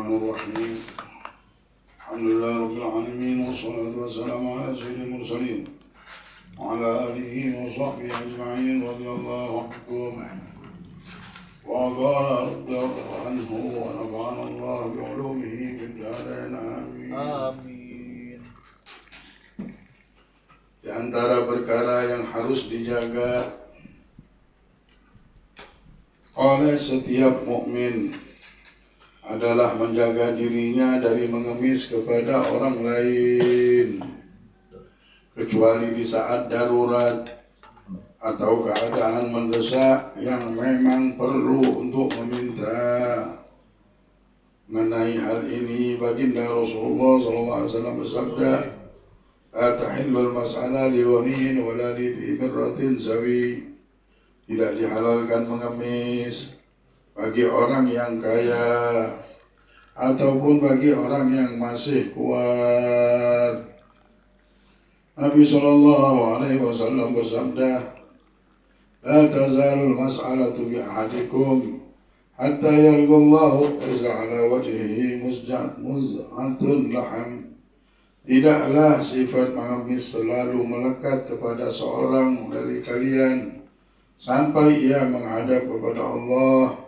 Bismillahirrahmanirrahim. Alhamdulillah Rabbil Alamin. Wassalatu wassalamu ala sayyidil mursalin wa ala alihi wa sahbihi ajma'in. Radiyallahu anhum wa qala radiyallahu anhu wa nafa'ana Allah bi'ulumihi fid dharain. Amin. Amin. Di antara perkara yang harus dijaga oleh setiap mukmin adalah menjaga dirinya dari mengemis kepada orang lain, kecuali di saat darurat atau keadaan mendesak yang memang perlu untuk meminta. Mengenai hal ini, baginda Rasulullah SAW bersabda, "La tahillul mas'ala li ghaniyin wala li dhimirratin zawi." Tidak dihalalkan mengemis bagi orang yang kaya ataupun bagi orang yang masih kuat. Nabi SAW bersabda, "La tazalul mas'alatu bi ahadikum hatta yalqallahu laysa ala wajhihi muz'atun laham." Tidaklah sifat mengemis selalu melekat kepada seorang dari kalian sampai ia menghadap kepada Allah,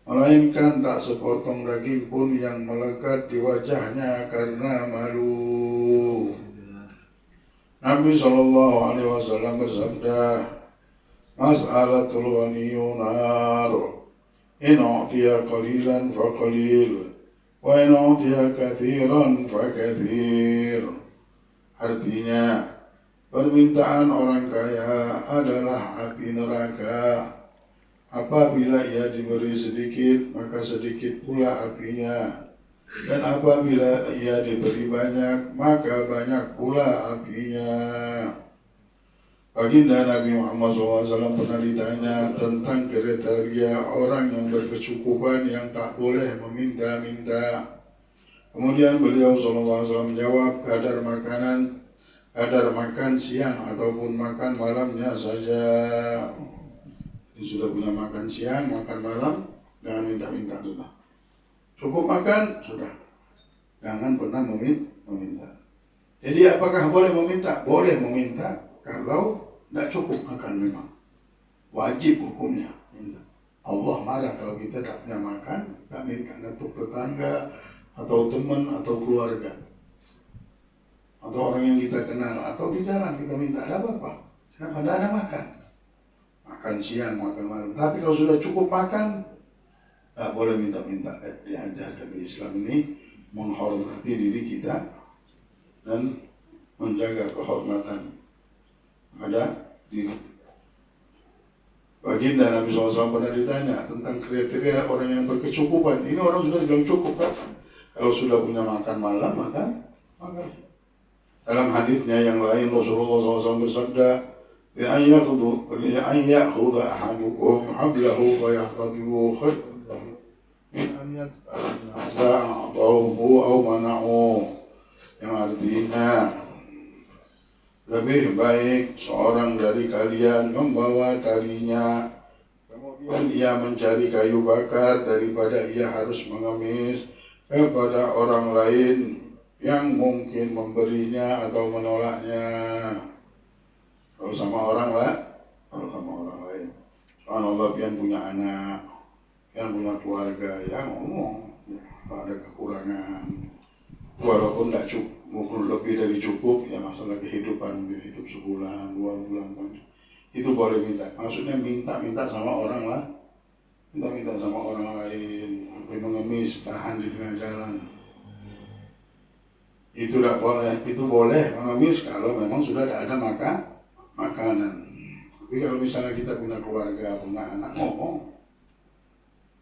melainkan tak sepotong daging pun yang melekat di wajahnya karena malu. Nabi SAW bersabda, "Mas'alatul ghaniyyu nar, in u'tiya qalilan fa qalil, wa in u'tiya katsiran fa katsir." Artinya, permintaan orang kaya adalah api neraka. Apabila ia diberi sedikit, maka sedikit pula apinya. Dan apabila ia diberi banyak, maka banyak pula apinya. Baginda Nabi Muhammad SAW pernah ditanya tentang kriteria orang yang berkecukupan yang tak boleh meminta-minta. Kemudian beliau SAW menjawab, kadar makan siang ataupun makan malamnya saja. Ini sudah punya makan siang, makan malam, jangan minta-minta sudah. Cukup makan, sudah. Jangan pernah meminta. Jadi apakah boleh meminta? Boleh meminta kalau tidak cukup makan memang. Wajib hukumnya minta. Allah marah kalau kita tidak punya makan, tidak minta untuk tetangga, atau teman, atau keluarga. Atau orang yang kita kenal, atau di jalan kita minta, ada apa-apa? Kenapa tidak ada makan? Makan siang, makan malam. Tapi kalau sudah cukup makan, tak boleh minta-minta. Diajarkan Islam ini menghormati diri kita dan menjaga kehormatan pada diri. Baginda Nabi SAW pernah ditanya tentang kriteria orang yang berkecukupan. Ini orang sudah bilang cukup kan? Kalau sudah punya makan malam, makan. Dalam hadisnya yang lain Rasulullah SAW bersabda, "Li'an ya'khudha ahadukum 'ablahu wa yahtadibu khairan min an yata'atahu aw mana'u." Yang artinya, lebih baik seorang dari kalian membawa talinya, kemudian ia mencari kayu bakar daripada ia harus mengemis kepada orang lain yang mungkin memberinya atau menolaknya. Kalau sama orang lain. Subhanallah, pian punya anak, pian punya keluarga, ya ngomong, ya, ada kekurangan. Walaupun tidak cukup, lebih dari cukup, ya masalah kehidupan, mungkin hidup sebulan, 2 bulan, itu boleh minta. Maksudnya minta sama orang lah, minta sama orang lain, sampai mengemis, tahan di tengah jalan. Itu tidak boleh. Itu boleh mengemis kalau memang sudah tidak ada makanan. Tapi kalau misalnya kita punya keluarga, punya anak, ngomong,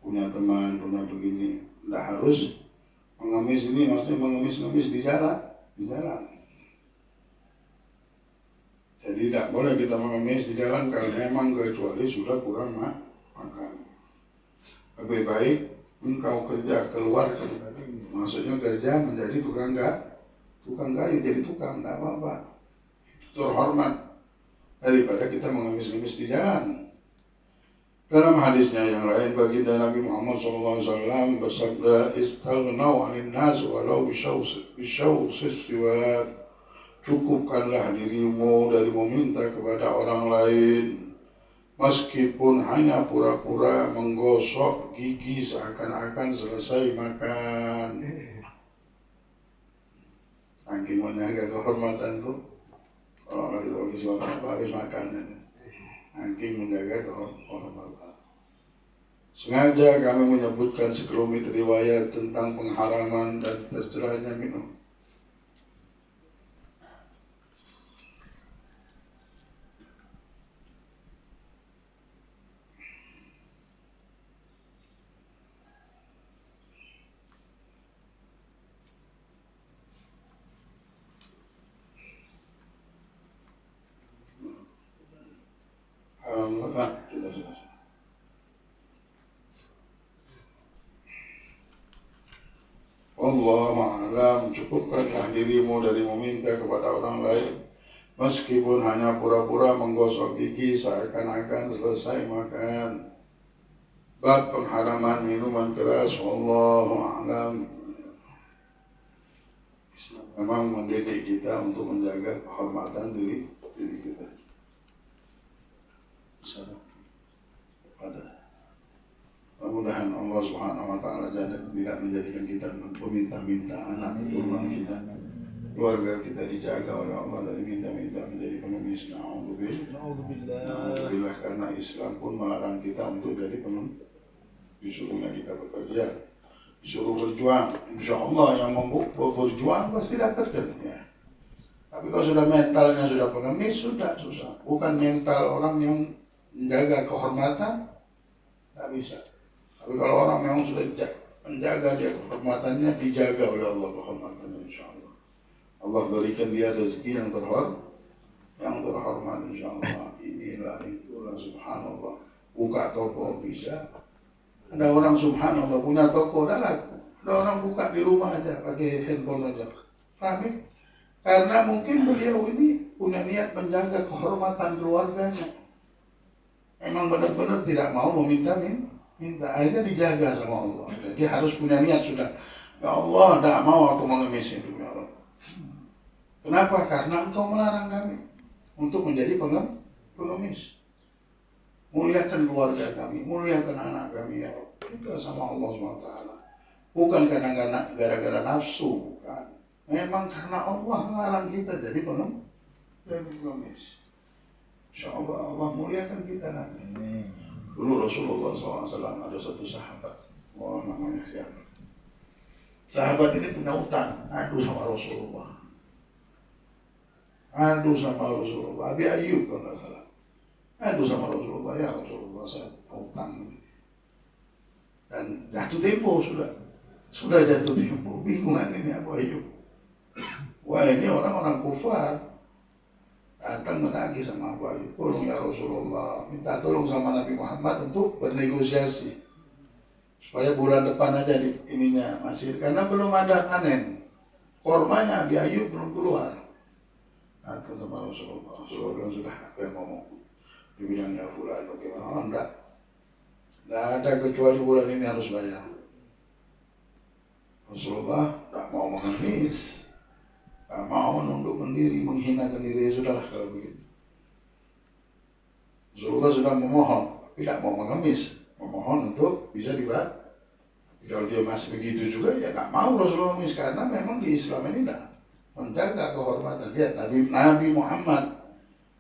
punya teman, punya begini, tidak harus mengemis. Ini maksudnya mengemis di jalan. Jadi tidak boleh kita mengemis di jalan kalau memang kecuali sudah kurang makan. Lebih baik engkau kerja keluar, maksudnya kerja menjadi tukang kayu, jadi tukang, tidak apa-apa. Itu terhormat daripada kita mengemis-ngemis di jalan. Dalam hadisnya yang lain, baginda Nabi Muhammad SAW bersabda, "Istaghnau 'anil nas walau bisyawsis siwak." Cukupkanlah dirimu dari meminta kepada orang lain, meskipun hanya pura-pura menggosok gigi seakan-akan selesai makan. Saking menjaga kehormatan tuh, kalau lagi habis makan apa habis makan, saking menjaga kehormatan. Sengaja kami menyebutkan sekelumit riwayat tentang pengharaman dan tercerahnya minum. Wallahu a'lam. Cukupkanlah dirimu dari meminta kepada orang lain, meskipun hanya pura-pura menggosok gigi seakan-akan selesai makan. Bab pengharaman minuman keras. Wallahu a'lam. Islam memang mendidik kita untuk menjaga kehormatan diri kita. Mudah-mudahan Allah Subhanahu wa taala tidak menjadikan kita peminta-minta anak turunan kita, keluarga kita dijaga oleh Allah dari minta-minta menjadi pengemis. Alhamdulillah, karena Islam pun melarang kita untuk jadi pengemis. Disuruhnya kita bekerja, disuruh berjuang. Insya Allah yang berjuang pasti dapatkan ya. Tapi kalau sudah mentalnya sudah pengemis, sudah susah. Bukan mental orang yang menjaga kehormatan, tak bisa. Tapi kalau orang memang sudah menjaga dia kehormatannya, dijaga oleh Allah kehormatannya, insya Allah. Allah berikan dia rezeki yang terhormat, insya Allah. Inilah itulah, subhanallah. Buka toko bisa. Ada orang subhanallah punya toko, ada orang buka di rumah aja pakai handphone aja. Rame. Karena mungkin beliau ini punya niat menjaga kehormatan keluarganya. Memang benar-benar tidak mau minta, akhirnya dijaga sama Allah. Jadi harus punya niat sudah. Ya Allah, tidak mau aku mengemis itu, ya Allah. Kenapa? Karena Engkau melarang kami untuk menjadi pengemis. Muliakan keluarga kami, muliakan anak kami, ya Allah. Itu sama Allah SWT. Bukan karena gara-gara nafsu, bukan. Memang karena Allah melarang kita jadi pengemis. Insya Allah, Allah muliakan kita nanti. Dulu Rasulullah SAW ada satu sahabat, namanya siapa? Sahabat ini punya utang, adu sama Rasulullah. Abi Ayyub kalau tidak salah. Adu sama Rasulullah, ya Rasulullah saya utang. Dan jatuh tempo sudah jatuh tempo, bingungan ini Abu Ayyub. Wah ini orang-orang kufar. Datang menagih sama Abu Ayyub, tolong ya Rasulullah, minta tolong sama Nabi Muhammad untuk bernegosiasi supaya bulan depan aja ininya masih, karena belum ada panen kormanya. Abi Ayyub belum keluar. Datang sama Rasulullah bilang, sudah aku yang ngomong. Dibilang ya fulan bagaimana? Oh, enggak ada kecuali bulan ini harus bayar. Rasulullah tidak mau mengemis, tak mau menundukkan diri, menghinakan diri. Sudahlah kalau begitu. Rasulullah sudah memohon, tidak mau mengemis, memohon untuk bisa dibayar. Tapi kalau dia masih begitu juga, ya tak mau Rasulullah mengemis, karena memang di Islam ini tidak menjaga kehormatan. Lihat Nabi Muhammad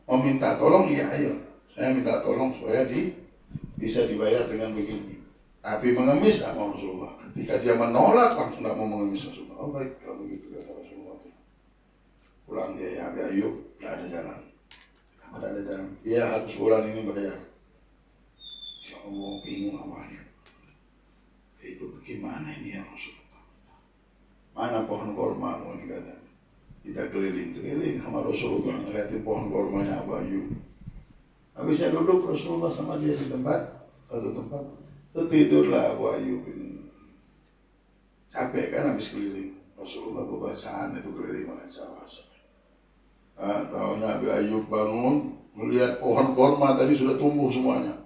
meminta tolong, ya ayo, saya minta tolong supaya bisa dibayar dengan begini. Tapi mengemis tak mau Rasulullah. Ketika dia menolak, langsung tak mau mengemis Rasulullah. Oh baik, kalau begitu kata Rasulullah. Pulang dia ya Abi Ayyub, tidak ada jalan. Tidak ada jalan. Dia harus bulan ini bayar. Ya Allah, bingung awalnya. Itu bagaimana ini ya Rasulullah? Mana pohon korma? Mau dikatakan. Kita keliling-keliling sama Rasulullah, ngeliatin pohon kormanya Abu Ayyub. Habisnya duduk Rasulullah sama dia di satu tempat. Tertidurlah Abu Ayyub ini. Capek kan habis keliling. Rasulullah bacaan itu keliling macam-macam. Tahunya Abi Ayyub bangun, melihat pohon korma tadi sudah tumbuh semuanya.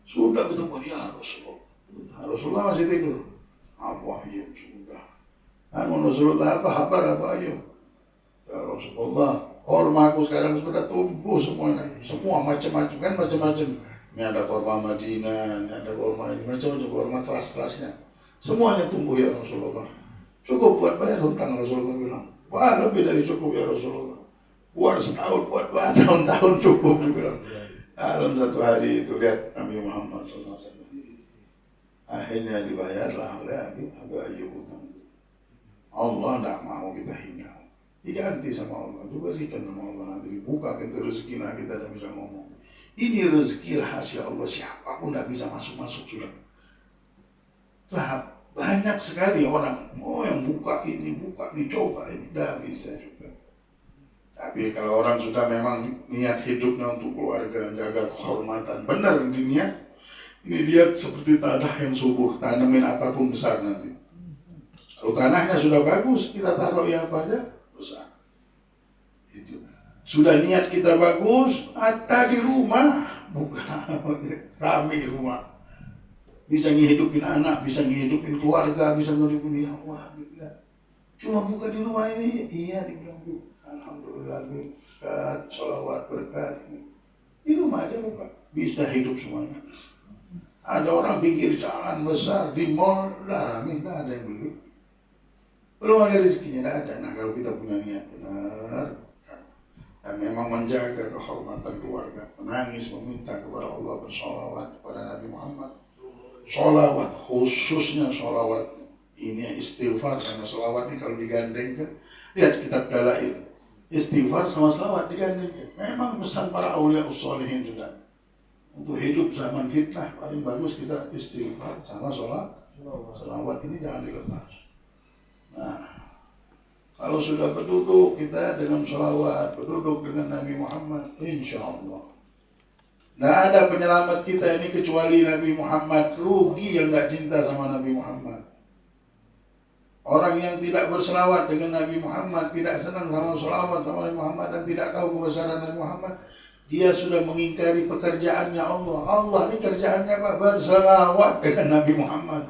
Sudah ketemu, ya Rasulullah. Rasulullah masih tidur. Apa aja sudah. Namun Rasulullah apa aja. Ya Rasulullah, korma aku sekarang sudah tumbuh semuanya. Semua macam-macam kan macam-macam. Ini ada korma Madinah, ini ada korma ini macam-macam korma kelas-kelasnya. Semuanya tumbuh ya Rasulullah. Cukup buat bayar hutang, Rasulullah bilang. Wah, lebih dari cukup ya Rasulullah. Buat setahun, buat tahun-tahun cukup, dia bilang. Dalam satu hari itu lihat Nabi Muhammad SAW. Akhirnya dibayarlah oleh Abu Ayyub hutang. Allah tidak mau kita hina. Diganti sama Allah, diberikan sama Allah, nanti dibuka pintu rezeki, nah kita tidak bisa ngomong. Ini rezeki rahasia Allah, siapapun tidak bisa masuk-masuk sudah. Nah, banyak sekali orang, yang buka ini, coba ini, tidak bisa juga. Tapi kalau orang sudah memang niat hidupnya untuk keluarga, jaga kehormatan, benar ini niat. Ini lihat seperti tanah yang subur, tanamin apapun besar nanti. Kalau tanahnya sudah bagus, kita taruh ya apa aja, besar. Itu. Sudah niat kita bagus, ada di rumah, bukan rame rumah. Bisa ngehidupin anak, bisa ngehidupin keluarga, bisa ngehidupin Allah. Cuma buka di rumah ini, iya dibilang bu, alhamdulillah berkat, sholawat berkat ini. Di rumah aja buka, bisa hidup semuanya. Ada orang pinggir jalan besar di mall, udah rame, tidak ada yang beli. Belum ada rezekinya, tidak ada. Nah kalau kita punya niat benar dan memang menjaga kehormatan keluarga, menangis meminta kepada Allah, bersolawat kepada Nabi Muhammad. Solawat, khususnya solawat ini istighfar, karena solawat ini kalau digandengkan, lihat kitab Dalail, istighfar sama solawat digandengkan. Memang pesan para awliya usholihin juga. Untuk hidup zaman fitnah paling bagus kita istighfar sama solawat ini jangan dilepas. Nah, kalau sudah berduduk kita dengan sholawat, berduduk dengan Nabi Muhammad, insya Allah. Tidak ada penyelamat kita ini kecuali Nabi Muhammad. Rugi yang tidak cinta sama Nabi Muhammad. Orang yang tidak berselawat dengan Nabi Muhammad, tidak senang sama sholawat sama Nabi Muhammad dan tidak tahu kebesaran Nabi Muhammad, dia sudah mengingkari pekerjaannya Allah. Allah ini kerjaannya apa? Berselawat dengan Nabi Muhammad.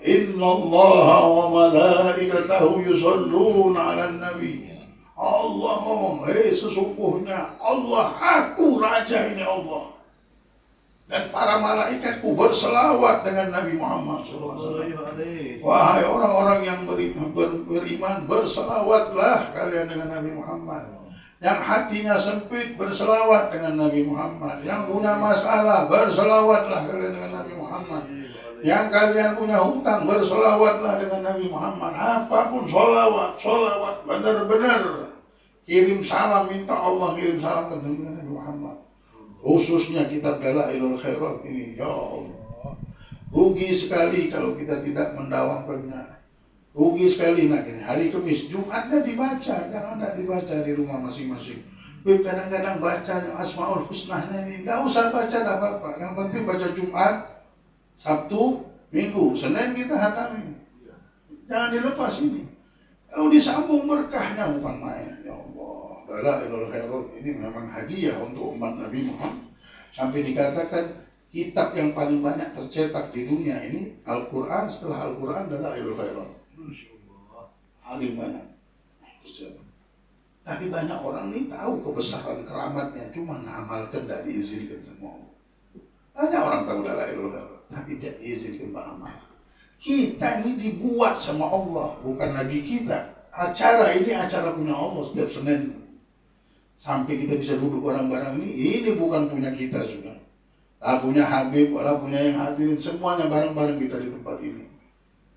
Inna Allah wa malaikatahu yusalluna ala nabi. Allah ngomong, sesungguhnya Allah, aku raja ini Allah. Dan para malaikatku berselawat dengan Nabi Muhammad SAW. Wahai orang-orang yang beriman, berselawatlah kalian dengan Nabi Muhammad. Yang hatinya sempit, berselawat dengan Nabi Muhammad. Yang punya masalah, berselawatlah kalian dengan Nabi Muhammad. Yang kalian punya hutang, bersolawatlah dengan Nabi Muhammad. Apapun solawat, benar-benar. Kirim salam, minta Allah kirim salam ke Nabi Muhammad. Khususnya kitab Dalailul Khairat ini, ya Allah. Rugi sekali kalau kita tidak mendawamkannya. Rugi sekali nak ini. Hari Kamis, Jumatnya dibaca, jangan tidak dibaca di rumah masing-masing. Kadang-kadang baca Asmaul Husnahnya ini, tidak usah baca, tidak apa-apa. Yang penting baca Jumat, Sabtu, Minggu, Senin kita hatamin. Jangan dilepas ini. Kalau disambung berkahnya bukan main. Ya Allah, Dalailul Khairat ini memang hadiah untuk umat Nabi Muhammad. Sampai dikatakan kitab yang paling banyak tercetak di dunia ini Al-Quran, setelah Al-Quran Dalailul Khairat. Paling banyak tercetak. Tapi banyak orang ini tahu kebesaran keramatnya, cuma ngamalkan tidak diizinkan semua. Banyak orang tahu Dalailul Khairat, tapi tidak diizinkan beramal. Kita ini dibuat sama Allah, bukan lagi kita. Acara ini acara punya Allah setiap Senin. Sampai kita bisa duduk bareng-bareng ini bukan punya kita sudah. Tak punya Habib, wala punya yang hadirin, semuanya bareng-bareng kita di tempat ini.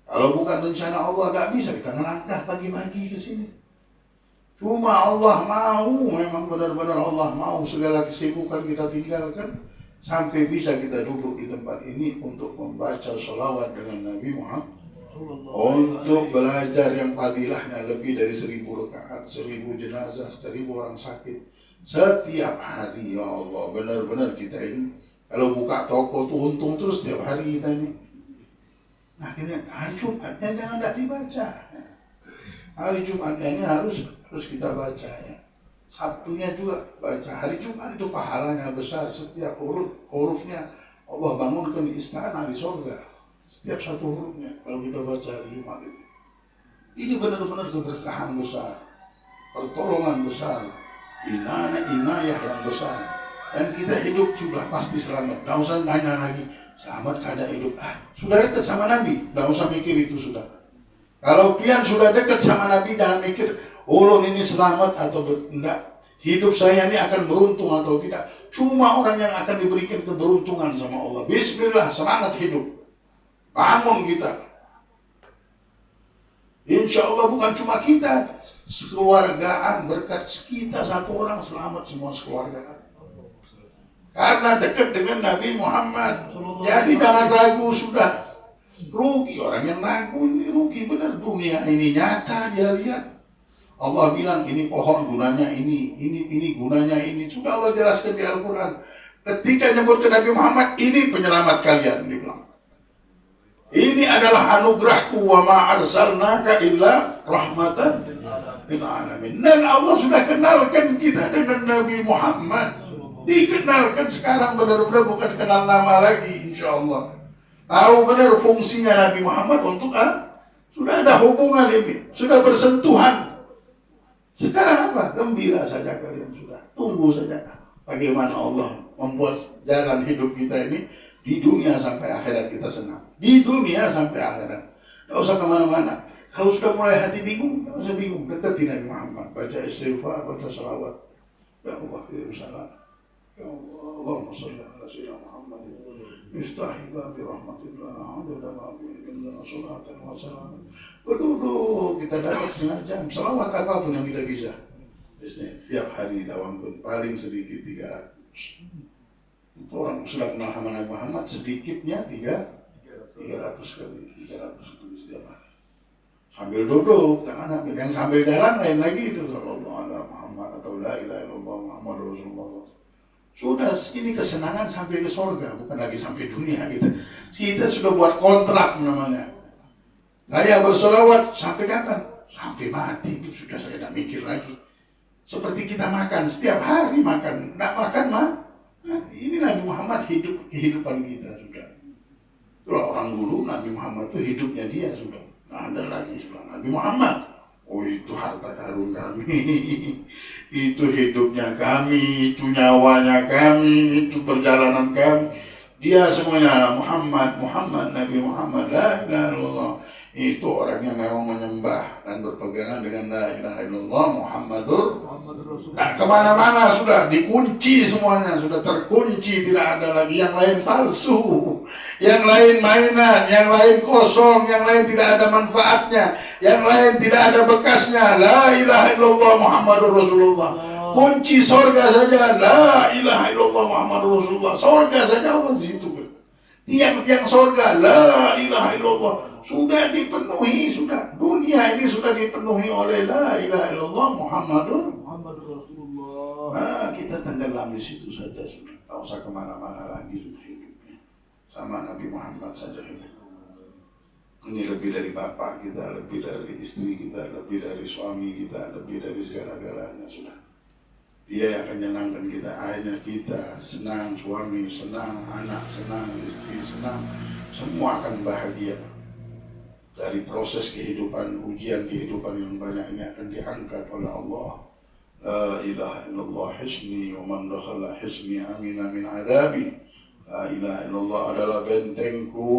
Kalau bukan rencana Allah, tidak bisa kita ngelangkah pagi-pagi ke sini. Cuma Allah mau, memang benar-benar Allah mau segala kesibukan kita tinggalkan. Sampai bisa kita duduk di tempat ini untuk membaca sholawat dengan Nabi Muhammad. Untuk belajar yang fadilahnya lebih dari 1000 rakaat, 1000 jenazah, 1000 orang sakit. Setiap hari, ya Allah, benar-benar kita ini. Kalau buka toko tuh untung terus setiap hari kita ini. Nah kita hari Jumatnya jangan tidak dibaca. Hari Jumatnya ini harus kita baca ya. Sabtunya juga baca. Hari Jumat itu pahalanya besar, setiap hurufnya Allah bangunkan istana di sorga. Setiap satu hurufnya kalau kita baca hari Jumat ini. Ini benar-benar keberkahan besar, pertolongan besar, inayah yang besar. Dan kita hidup sudah pasti selamat. Tidak usah nanya lagi, selamat kada hidup. Sudah dekat sama Nabi, tidak usah mikir itu sudah. Kalau pian sudah dekat sama Nabi, jangan mikir, ulun ini selamat atau tidak. Hidup saya ini akan beruntung atau tidak. Cuma orang yang akan diberikan keberuntungan sama Allah. Bismillah, semangat hidup. Bangun kita. Insya Allah bukan cuma kita, sekeluargaan berkat kita satu orang selamat semua sekeluargaan. Karena dekat dengan Nabi Muhammad. Jadi jangan ragu sudah. Rugi orang yang ragu ini rugi benar. Dunia ini nyata dia lihat. Allah bilang ini pohon gunanya ini gunanya ini. Sudah Allah jelaskan di Al-Quran. Ketika nyebut ke Nabi Muhammad, ini penyelamat kalian, dibilang. Ini adalah anugerahku, wa ma arsalnaka illa rahmatan lil alamin. Dan Allah sudah kenalkan kita dengan Nabi Muhammad. Dikenalkan sekarang benar-benar bukan kenal nama lagi, insya Allah. Tahu benar fungsinya Nabi Muhammad untuk sudah ada hubungan ini, sudah bersentuhan. Sekarang apa? Gembira saja kalian sudah. Tunggu saja bagaimana Allah membuat jalan hidup kita ini di dunia sampai akhirat kita senang. Di dunia sampai akhirat. Tidak usah kemana-mana. Kalau sudah mulai hati bingung, tidak usah bingung. Dekati Nabi Muhammad. Baca istighfar, baca salawat. Ya Allah, kirim salam. Ya Allah, Allahumma salli ala sayyidina Muhammad. Istahi babi rahmatillah. Alhamdulillah ma'abi'illah. Salatan wa salam. Berduduk, kita dapat setengah jam. Salawat apapun yang kita bisa. Setiap hari dalam pun paling sedikit 300. Itu orang sudah kenal sama Nabi Muhammad sedikitnya 300 kali 300 kali setiap hari. Sambil duduk, jangan ambil yang sambil jalan lain lagi itu sallallahu alaihi Muhammad atau la ilaha illallah Muhammadur Rasulullah. Sudah ini kesenangan sampai ke surga, bukan lagi sampai dunia kita. Kita sudah buat kontrak namanya. Saya bersolawat sampai kapan? Sampai mati itu sudah saya tidak mikir lagi. Seperti kita makan setiap hari makan, tidak makan mah. Ini Nabi Muhammad kehidupan kita sudah. Kalau orang dulu Nabi Muhammad itu hidupnya dia sudah. Nggak ada lagi sudah Nabi Muhammad. Oh itu harta karun kami, itu hidupnya kami, itu nyawanya kami, itu perjalanan kami. Dia semuanya Muhammad, Nabi Muhammad, la ilaha illallah. Itu orang yang memang menyembah dan berpegangan dengan la ilaha illallah Muhammadur Rasulullah. Nah, kemana-mana sudah dikunci semuanya, sudah terkunci, tidak ada lagi yang lain palsu, yang lain mainan, yang lain kosong, yang lain tidak ada manfaatnya, yang lain tidak ada bekasnya. La ilaha illallah Muhammadur Rasulullah. Kunci surga saja, la ilaha illallah Muhammadur Rasulullah. Surga saja Allah di situ. Tiang-tiang surga, la ilaha illallah. Sudah dipenuhi, sudah. Dunia ini sudah dipenuhi oleh la ilaha illallah Muhammadur Rasulullah. Nah, kita tenggelam di situ saja sudah. Tak usah kemana-mana lagi sudah hidupnya. Sama Nabi Muhammad saja hidup. Ini lebih dari bapak kita, lebih dari istri kita, lebih dari suami kita, lebih dari segala-galanya sudah. Dia yang akan menyenangkan kita, akhirnya kita senang, suami senang, anak senang, istri senang, semua akan bahagia. Dari proses kehidupan, ujian kehidupan yang banyak ini akan diangkat oleh Allah. La ilaha illallah hisni, wa man dakhala hisni amina min adabi. La ilaha illallah adalah bentengku,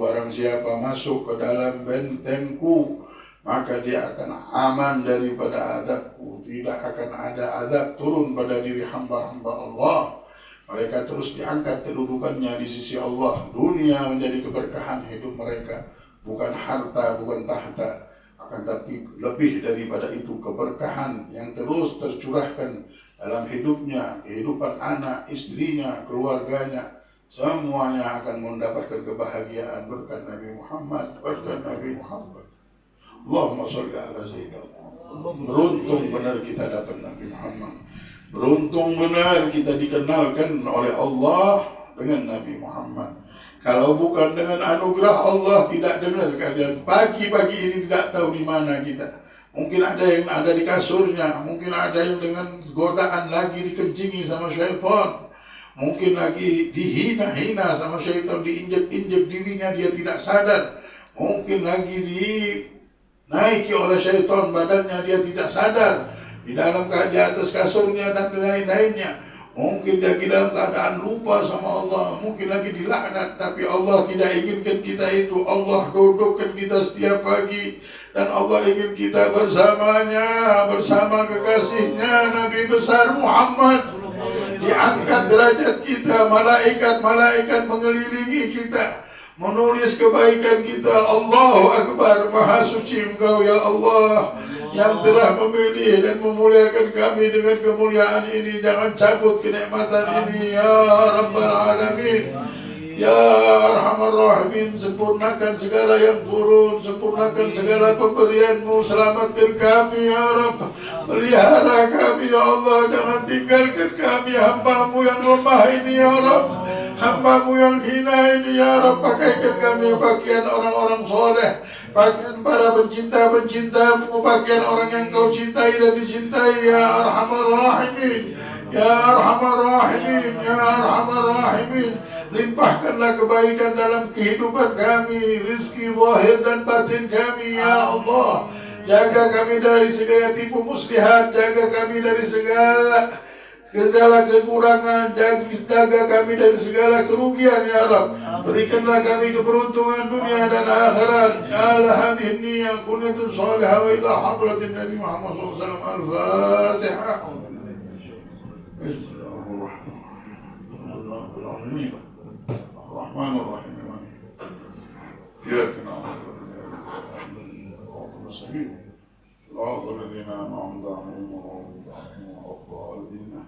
barang siapa masuk ke dalam bentengku, maka dia akan aman daripada azabku. Tidak akan ada azab turun pada diri hamba-hamba Allah. Mereka terus diangkat kedudukannya di sisi Allah. Dunia menjadi keberkahan hidup mereka. Bukan harta, bukan tahta, akan tapi lebih daripada itu keberkahan yang terus tercurahkan dalam hidupnya, kehidupan anak, istrinya, keluarganya. Semuanya akan mendapatkan kebahagiaan berkat Nabi Muhammad, berkat Nabi Muhammad. Allahumma sholli ala sayyidina Muhammad. Beruntung benar kita dapat Nabi Muhammad. Beruntung benar kita dikenalkan oleh Allah dengan Nabi Muhammad. Kalau bukan dengan anugerah Allah, tidak dengar kalian. Pagi-pagi ini tidak tahu di mana kita. Mungkin ada yang ada di kasurnya, mungkin ada yang dengan godaan lagi dikencingi sama syaitan. Mungkin lagi dihina-hina sama syaitan, diinjek-injek dirinya, dia tidak sadar. Mungkin lagi dinaiki oleh syaitan badannya, dia tidak sadar. Di atas kasurnya dan lain-lainnya. Mungkin dia dalam keadaan lupa sama Allah. Mungkin lagi dilaknat. Tapi Allah tidak inginkan kita itu. Allah dudukkan kita setiap pagi. Dan Allah ingin kita bersamanya, bersama kekasihnya Nabi besar Muhammad. Diangkat derajat kita. Malaikat-malaikat mengelilingi kita, menulis kebaikan kita. Allahu Akbar, Maha Suci Engkau ya Allah, yang telah memilih dan memuliakan kami dengan kemuliaan ini. Jangan cabut kenikmatan ini ya Rabbal Alamin, ya Arhamar Rahimin. Sempurnakan segala yang turun, sempurnakan segala pemberianmu. Selamatkan kami ya Rabb, pelihara kami ya Allah. Jangan tinggalkan kami, hambamu yang lemah ini ya Rabb, hambamu yang hina ini ya Rabb. Pakaikan kami pakaian orang-orang soleh, pakaian para pencinta-pencintamu, pakaian orang yang kau cintai dan dicintai ya Arhamar Rahimin, ya Arhamar Rahimin, ya Arhamar Rahimin. Limpahkanlah kebaikan dalam kehidupan kami, rizki zahir dan batin kami ya Allah. Jaga kami dari segala tipu muslihat, jaga kami dari segala kekurangan, jaga kami dari segala kerugian ya Rabb. Berikanlah kami keberuntungan dunia dan akhirat. Ala hadhihi niyyah kullatu salihah wa ila hadratin Nabi Muhammad SAW. Al-Fatihah. Bismillahirrahmanirrahim. Ar-Rahmanir-Rahim. Iyyaka na'budu wa iyyaka nasta'in. Shiratal ladzina an'amta 'alaihim ghairil maghdubi 'alaihim waladdallin.